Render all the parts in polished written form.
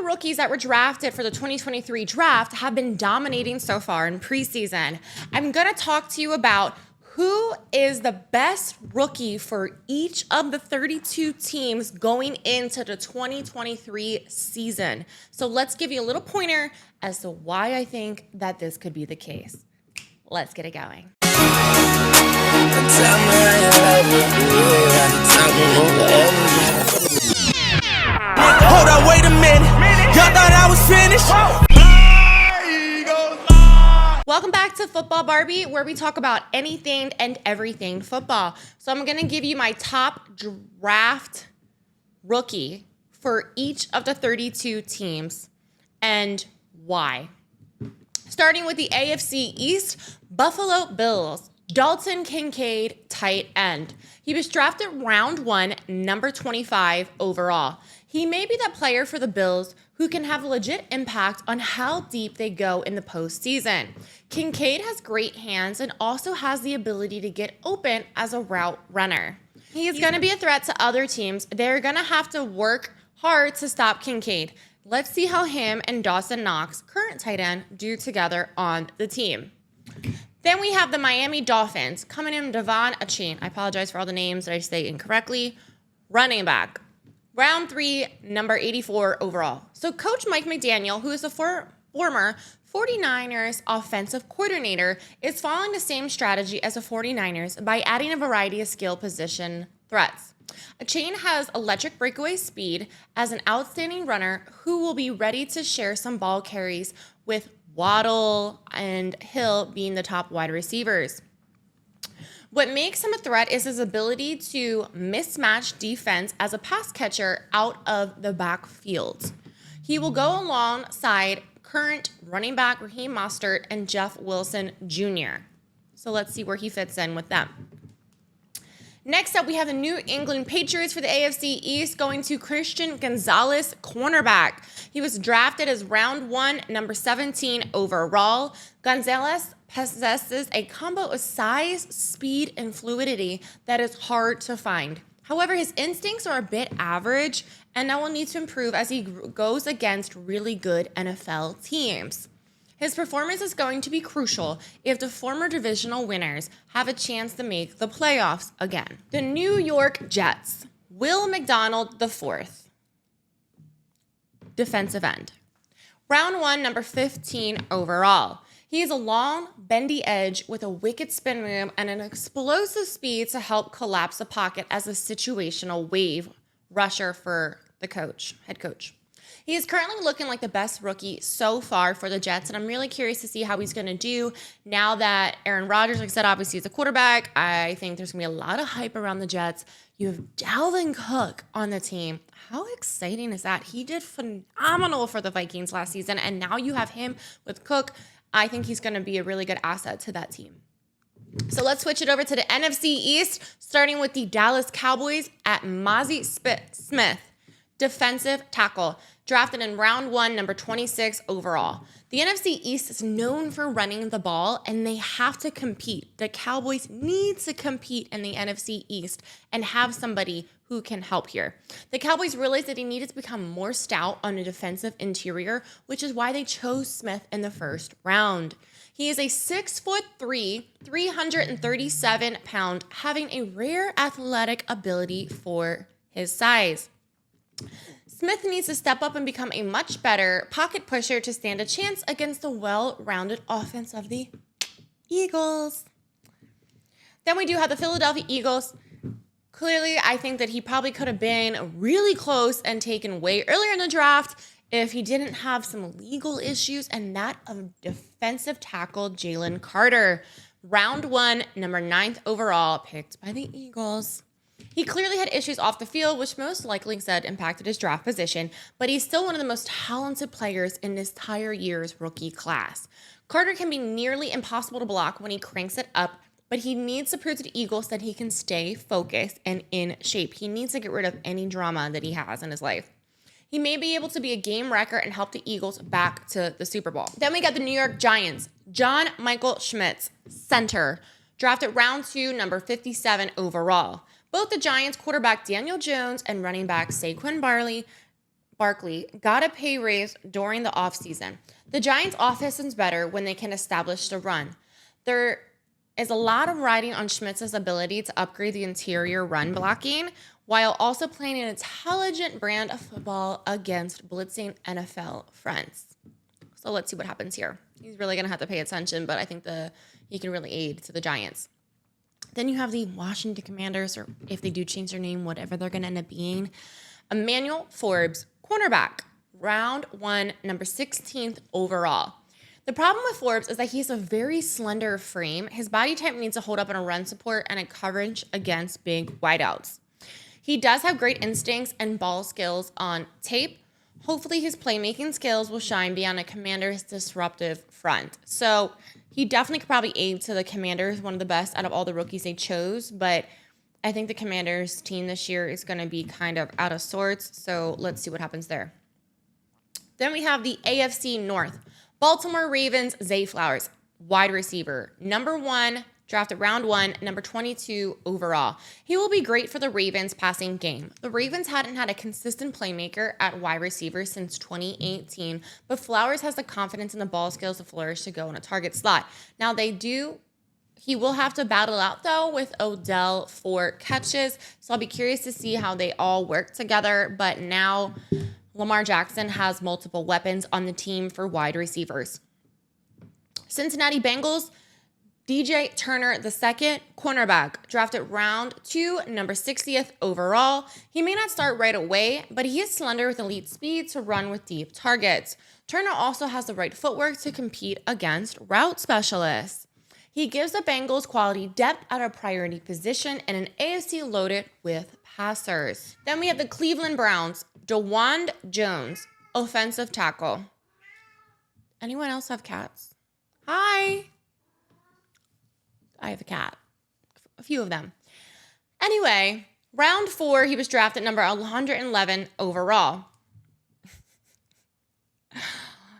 rookies that were drafted for the 2023 draft have been dominating so far in preseason. I'm going to talk to you about who is the best rookie for each of the 32 teams going into the 2023 season. So let's give you a little pointer as to why I think that this could be the case. Let's get it going. Hold on, wait a minute. Y'all thought I was finished? Welcome back to Football Barbie, where we talk about anything and everything football. So I'm going to give you my top draft rookie for each of the 32 teams and why. Starting with the AFC East, Buffalo Bills, Dalton Kincaid, tight end. He was drafted round 1, number 25 overall. He may be that player for the Bills who can have a legit impact on how deep they go in the postseason. Kincaid has great hands and also has the ability to get open as a route runner. He's going to be a threat to other teams. They're going to have to work hard to stop Kincaid. Let's see how him and Dawson Knox, current tight end, do together on the team. Then we have the Miami Dolphins coming in Devon Achane. I apologize for all the names that I say incorrectly. Running back. Round 3, number 84 overall. So Coach Mike McDaniel, who is a former 49ers offensive coordinator, is following the same strategy as the 49ers by adding a variety of skill position threats. Achane has electric breakaway speed as an outstanding runner who will be ready to share some ball carries with Waddle and Hill being the top wide receivers. What makes him a threat is his ability to mismatch defense as a pass catcher out of the backfield. He will go alongside current running back Raheem Mostert and Jeff Wilson Jr. So let's see where he fits in with them. Next up, we have the New England Patriots for the AFC East going to Christian Gonzalez, cornerback. He was drafted as round 1, number 17 overall. Gonzalez possesses a combo of size, speed, and fluidity that is hard to find. However, his instincts are a bit average, and that will need to improve as he goes against really good NFL teams. His performance is going to be crucial if the former divisional winners have a chance to make the playoffs again. The New York Jets, Will McDonald IV, defensive end. Round 1, number 15 overall. He is a long, bendy edge with a wicked spin move and an explosive speed to help collapse the pocket as a situational wave rusher for the head coach. He is currently looking like the best rookie so far for the Jets, and I'm really curious to see how he's going to do now that Aaron Rodgers, like I said, obviously is a quarterback. I think there's going to be a lot of hype around the Jets. You have Dalvin Cook on the team. How exciting is that? He did phenomenal for the Vikings last season, and now you have him with Cook. I think he's going to be a really good asset to that team. So let's switch it over to the NFC East, starting with the Dallas Cowboys at Mazi Smith, defensive tackle. Drafted in round 1, number 26 overall. The NFC East is known for running the ball, and they have to compete. The Cowboys need to compete in the NFC East and have somebody who can help here. The Cowboys realized that they needed to become more stout on a defensive interior, which is why they chose Smith in the first round. He is a 6'3", 337-pound, having a rare athletic ability for his size. Smith needs to step up and become a much better pocket pusher to stand a chance against the well-rounded offense of the Eagles. Then we do have the Philadelphia Eagles. Clearly, I think that he probably could have been really close and taken way earlier in the draft if he didn't have some legal issues, and that of defensive tackle Jalen Carter. Round 1, number 9th overall, picked by the Eagles. He clearly had issues off the field, which most likely said impacted his draft position, but he's still one of the most talented players in this entire year's rookie class. Carter can be nearly impossible to block when he cranks it up, but he needs to prove to the Eagles that he can stay focused and in shape. He needs to get rid of any drama that he has in his life. He may be able to be a game wrecker and help the Eagles back to the Super Bowl. Then we got the New York Giants. John Michael Schmitz, center, drafted round 2, number 57 overall. Both the Giants quarterback Daniel Jones and running back Saquon Barkley got a pay raise during the offseason. The Giants' offense is better when they can establish the run. There is a lot of riding on Schmitz's ability to upgrade the interior run blocking while also playing an intelligent brand of football against blitzing NFL fronts. So let's see what happens here. He's really going to have to pay attention, but I think he can really aid to the Giants. Then you have the Washington Commanders, or if they do change their name, whatever they're going to end up being. Emmanuel Forbes, cornerback, round 1, number 16th overall. The problem with Forbes is that he has a very slender frame. His body type needs to hold up in a run support and a coverage against big wideouts. He does have great instincts and ball skills on tape. Hopefully his playmaking skills will shine beyond a Commander's disruptive front. So he definitely could probably aid to the Commanders, one of the best out of all the rookies they chose, but I think the Commanders team this year is going to be kind of out of sorts, so let's see what happens there. Then we have the AFC North. Baltimore Ravens, Zay Flowers, wide receiver, number 1, drafted round 1, number 22 overall. He will be great for the Ravens passing game. The Ravens hadn't had a consistent playmaker at wide receiver since 2018, but Flowers has the confidence and the ball skills to flourish to go in a target slot. Now he will have to battle out though with Odell for catches, so I'll be curious to see how they all work together, but now Lamar Jackson has multiple weapons on the team for wide receivers. Cincinnati Bengals, DJ Turner II, cornerback, drafted round 2, number 60th overall. He may not start right away, but he is slender with elite speed to run with deep targets. Turner also has the right footwork to compete against route specialists. He gives the Bengals quality depth at a priority position and an AFC loaded with passers. Then we have the Cleveland Browns, DeWand Jones, offensive tackle. Anyone else have cats? Hi. I have a cat. A few of them. Anyway, round 4, he was drafted number 111 overall.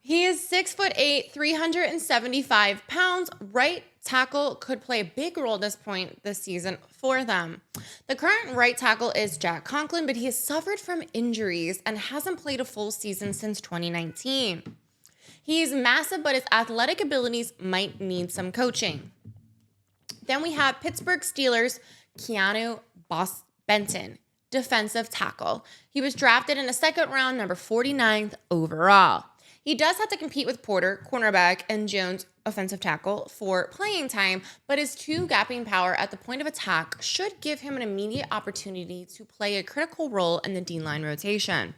He is 6'8", 375 pounds. Right tackle could play a big role at this point this season for them. The current right tackle is Jack Conklin, but he has suffered from injuries and hasn't played a full season since 2019. He's massive, but his athletic abilities might need some coaching. Then we have Pittsburgh Steelers, Keanu Benton, defensive tackle. He was drafted in the 2nd round, number 49th overall. He does have to compete with Porter, cornerback, and Jones, offensive tackle, for playing time, but his true gapping power at the point of attack should give him an immediate opportunity to play a critical role in the D-line rotation.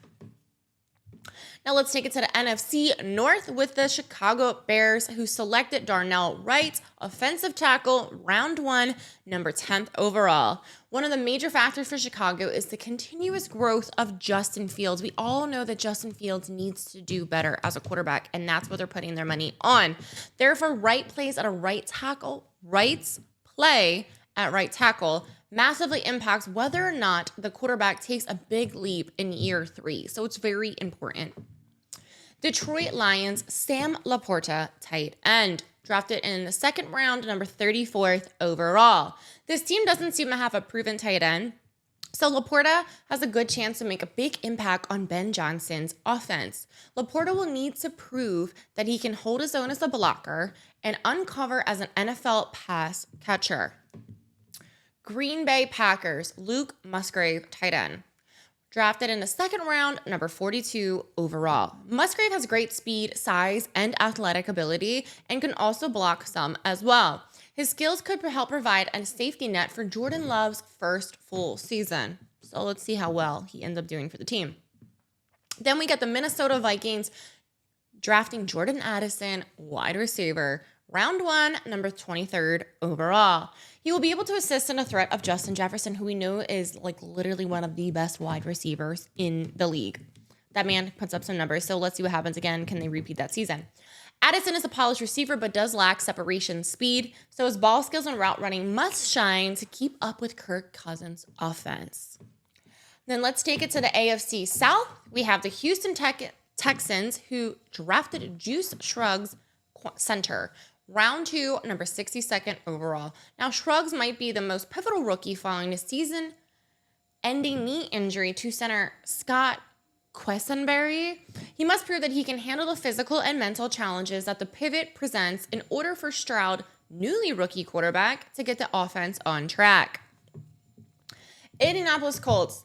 Now let's take it to the NFC North with the Chicago Bears, who selected Darnell Wright, offensive tackle, round 1, number 10th overall. One of the major factors for Chicago is the continuous growth of Justin Fields. We all know that Justin Fields needs to do better as a quarterback, and that's what they're putting their money on. Therefore, Wright plays at a right tackle. Wright's play at right tackle massively impacts whether or not the quarterback takes a big leap in year 3. So it's very important. Detroit Lions, Sam Laporta, tight end, drafted in the 2nd round, number 34th overall. This team doesn't seem to have a proven tight end, so Laporta has a good chance to make a big impact on Ben Johnson's offense. Laporta will need to prove that he can hold his own as a blocker and uncover as an NFL pass catcher. Green Bay Packers, Luke Musgrave, tight end. Drafted in the 2nd round, number 42 overall. Musgrave has great speed, size, and athletic ability, and can also block some as well. His skills could help provide a safety net for Jordan Love's first full season. So let's see how well he ends up doing for the team. Then we get the Minnesota Vikings drafting Jordan Addison, wide receiver, round 1, number 23rd overall. He will be able to assist in a threat of Justin Jefferson, who we know is like literally one of the best wide receivers in the league. That man puts up some numbers, so let's see what happens again. Can they repeat that season? Addison is a polished receiver, but does lack separation speed, so his ball skills and route running must shine to keep up with Kirk Cousins' offense. Then let's take it to the AFC South. We have the Houston Texans, who drafted Juice Scruggs, center, round 2, number 62nd overall. Now, Scruggs might be the most pivotal rookie following a season-ending knee injury to center Scott Quessenberry. He must prove that he can handle the physical and mental challenges that the pivot presents in order for Stroud, newly rookie quarterback, to get the offense on track. Indianapolis Colts,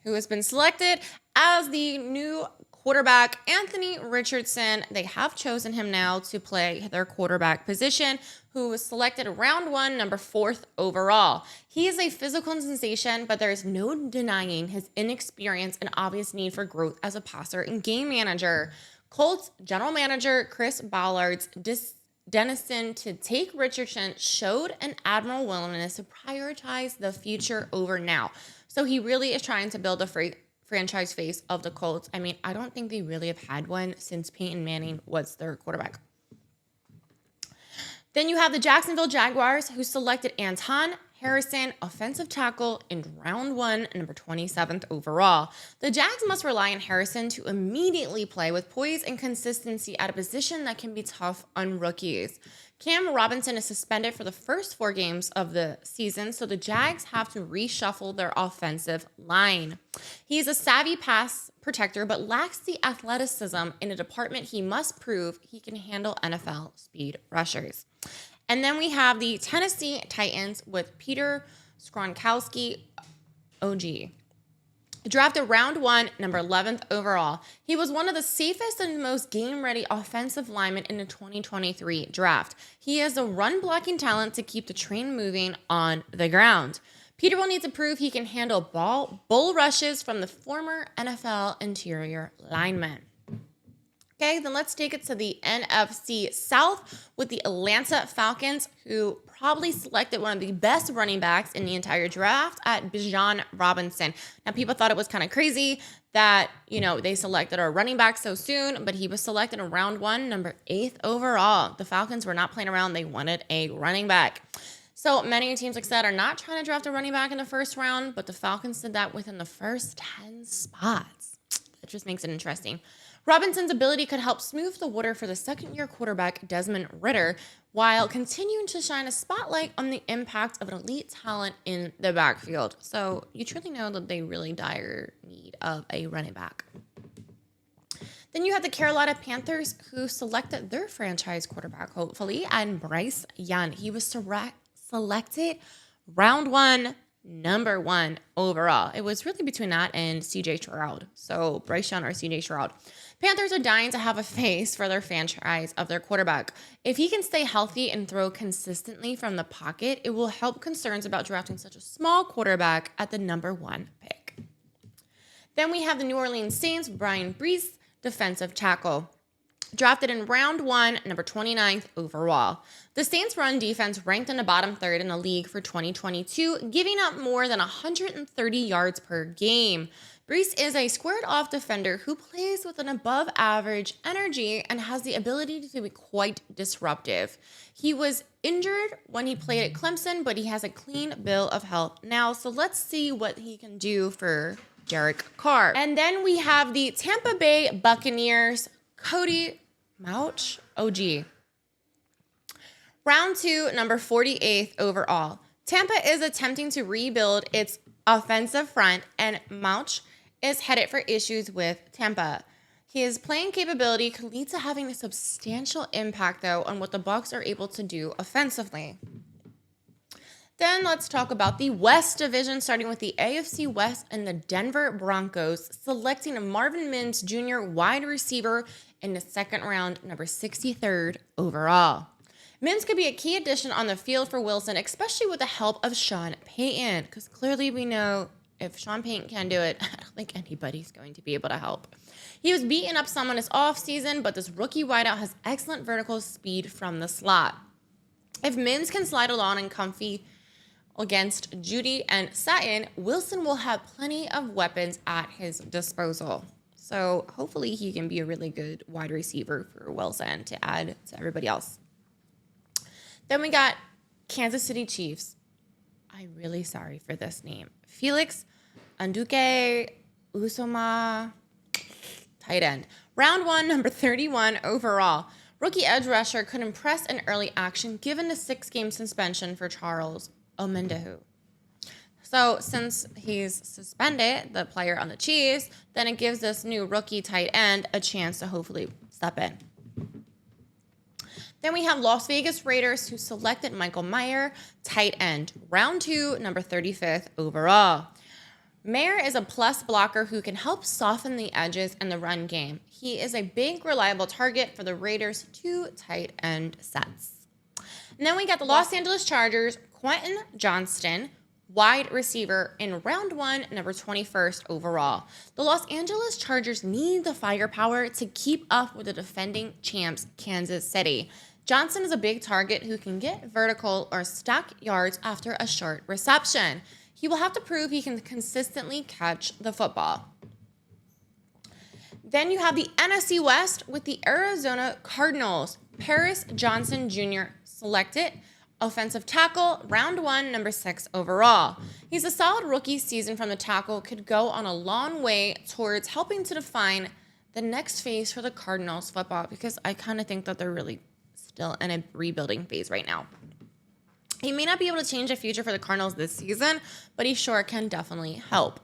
who has been selected as the new quarterback, Anthony Richardson. They have chosen him now to play their quarterback position, who was selected round 1, number 4th overall. He is a physical sensation, but there is no denying his inexperience and obvious need for growth as a passer and game manager. Colts general manager Chris Ballard's decision to take Richardson showed an admirable willingness to prioritize the future over now. So he really is trying to build a franchise face of the Colts. I mean, I don't think they really have had one since Peyton Manning was their quarterback. Then you have the Jacksonville Jaguars, who selected Anton Harrison, offensive tackle, in round 1, number 27th overall. The Jags must rely on Harrison to immediately play with poise and consistency at a position that can be tough on rookies. Cam Robinson is suspended for the first 4 games of the season, so the Jags have to reshuffle their offensive line. He's a savvy pass protector, but lacks the athleticism in a department he must prove he can handle NFL speed rushers. And then we have the Tennessee Titans with Peter Skoronski, OG. Drafted round 1, number 11th overall. He was one of the safest and most game-ready offensive linemen in the 2023 draft. He has a run-blocking talent to keep the train moving on the ground. Peter will need to prove he can handle bull rushes from the former NFL interior lineman. Okay, then let's take it to the NFC South with the Atlanta Falcons, who probably selected one of the best running backs in the entire draft at Bijan Robinson. Now, people thought it was kind of crazy that, they selected a running back so soon, but he was selected in round 1, number 8th overall. The Falcons were not playing around. They wanted a running back. So many teams, like I said, are not trying to draft a running back in the first round, but the Falcons did that within the first 10 spots. That just makes it interesting. Robinson's ability could help smooth the water for the second-year quarterback Desmond Ridder, while continuing to shine a spotlight on the impact of an elite talent in the backfield. So you truly know that they really dire need of a running back. Then you have the Carolina Panthers, who selected their franchise quarterback, hopefully, and Bryce Young. He was selected round 1, number 1 overall. It was really between that and CJ Stroud. So Bryce Young or CJ Stroud. Panthers are dying to have a face for their franchise of their quarterback. If he can stay healthy and throw consistently from the pocket, it will help concerns about drafting such a small quarterback at the number 1 pick. Then we have the New Orleans Saints, Brian Brees, defensive tackle. Drafted in round 1, number 29th overall. The Saints' run defense ranked in the bottom 3rd in the league for 2022, giving up more than 130 yards per game. Brees is a squared-off defender who plays with an above-average energy and has the ability to be quite disruptive. He was injured when he played at Clemson, but he has a clean bill of health now, so let's see what he can do for Derek Carr. And then we have the Tampa Bay Buccaneers, Cody Mauch, OG. Round 2, number 48th overall. Tampa is attempting to rebuild its offensive front, and Mauch is headed for issues with Tampa. His playing capability could lead to having a substantial impact, though, on what the Bucs are able to do offensively. Then let's talk about the West Division, starting with the AFC West and the Denver Broncos, selecting Marvin Mims Jr., wide receiver, in the 2nd round, number 63rd overall. Mims could be a key addition on the field for Wilson, especially with the help of Sean Payton, because clearly we know if Sean Payton can do it, I don't think anybody's going to be able to help. He was beaten up some on his offseason, but this rookie wideout has excellent vertical speed from the slot. If Mims can slide along and comfy against Judy and Sutton, Wilson will have plenty of weapons at his disposal. So hopefully he can be a really good wide receiver for Wilson to add to everybody else. Then we got Kansas City Chiefs. I'm really sorry for this name. Felix Anduke Usoma, tight end. Round 1, number 31 overall. Rookie edge rusher could impress in early action given the 6-game suspension for Charles Omendehu. So since he's suspended, the player on the Chiefs, then it gives this new rookie tight end a chance to hopefully step in. Then we have Las Vegas Raiders, who selected Michael Mayer, tight end, round 2, number 35th overall. Mayer is a plus blocker who can help soften the edges in the run game. He is a big, reliable target for the Raiders' 2 tight end sets. And then we got the Los Angeles Chargers, Quentin Johnston, wide receiver in round 1, number 21st overall. The Los Angeles Chargers need the firepower to keep up with the defending champs, Kansas City. Johnson is a big target who can get vertical or stack yards after a short reception. He will have to prove he can consistently catch the football. Then you have the NFC West with the Arizona Cardinals. Paris Johnson Jr. selected, offensive tackle, round 1, number 6 overall. He's a solid rookie season from the tackle, could go on a long way towards helping to define the next phase for the Cardinals football, because I kind of think that they're really still in a rebuilding phase right now. He may not be able to change the future for the Cardinals this season, but he sure can definitely help.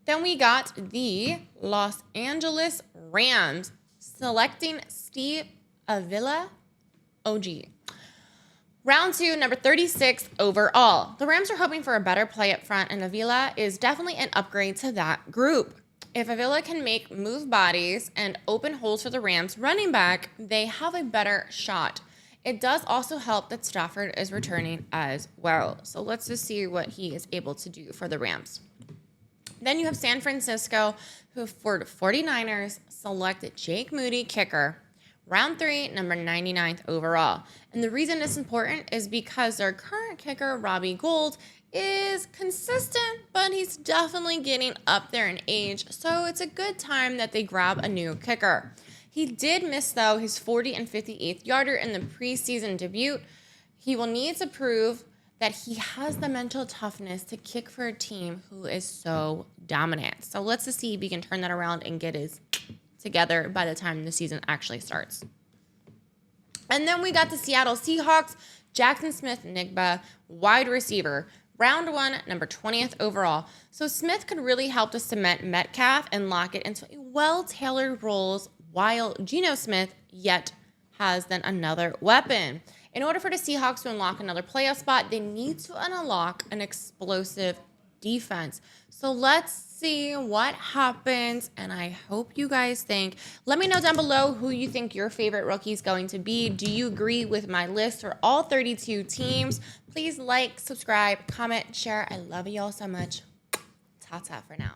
Then we got the Los Angeles Rams selecting Steve Avila, OG. Round 2, number 36 overall. The Rams are hoping for a better play up front, and Avila is definitely an upgrade to that group. If Avila can move bodies and open holes for the Rams running back, they have a better shot. It does also help that Stafford is returning as well. So let's just see what he is able to do for the Rams. Then you have San Francisco, who for the 49ers selected Jake Moody, kicker, round 3, number 99th overall. And the reason it's important is because their current kicker, Robbie Gould, is consistent, but he's definitely getting up there in age. So it's a good time that they grab a new kicker. He did miss, though, his 40 and 58th yarder in the preseason debut. He will need to prove that he has the mental toughness to kick for a team who is so dominant. So let's just see if he can turn that around and get his together by the time the season actually starts. And then we got the Seattle Seahawks, Jackson Smith-Njigba, wide receiver, round 1, number 20th overall. So Smith could really help to cement Metcalf and lock it into a well-tailored roles, while Geno Smith yet has then another weapon. In order for the Seahawks to unlock another playoff spot, they need to unlock an explosive defense. So let's see what happens, and I hope you guys think. Let me know down below who you think your favorite rookie is going to be. Do you agree with my list for all 32 teams? Please like, subscribe, comment, share. I love you all so much. Ta-ta for now.